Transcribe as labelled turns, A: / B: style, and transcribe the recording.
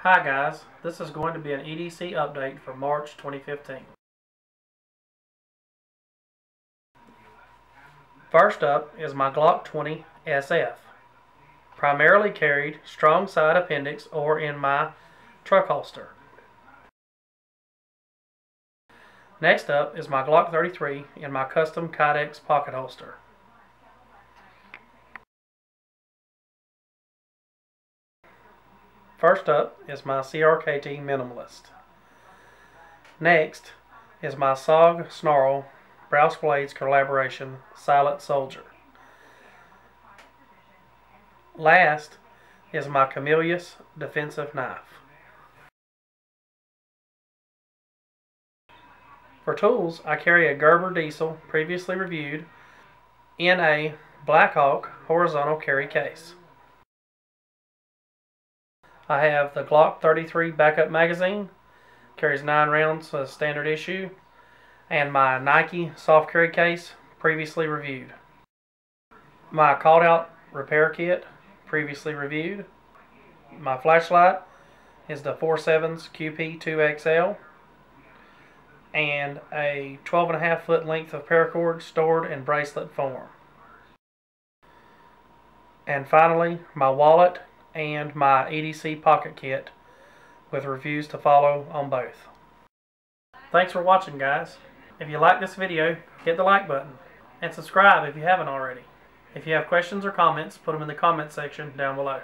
A: Hi guys, this is going to be an EDC update for March 2015. First up is my Glock 20 SF. Primarily carried strong side appendix or in my truck holster. Next up is my Glock 33 in my custom Kydex pocket holster. First up is my CRKT Minimalist. Next is my SOG Snarl Browse Blades Collaboration Silent Soldier. Last is my Camillus Defensive Knife. For tools, I carry a Gerber Diesel, previously reviewed, in a Blackhawk horizontal carry case. I have the Glock 33 backup magazine, carries 9 rounds as standard issue, and my Nike soft carry case, previously reviewed. My called out repair kit, previously reviewed. My flashlight is the 4.7's QP2XL, and a 12.5 foot length of paracord stored in bracelet form. And finally, my wallet and my EDC pocket kit with reviews to follow on both. Thanks for watching, guys. If you like this video, hit the like button and subscribe if you haven't already. If you have questions or comments, put them in the comment section down below.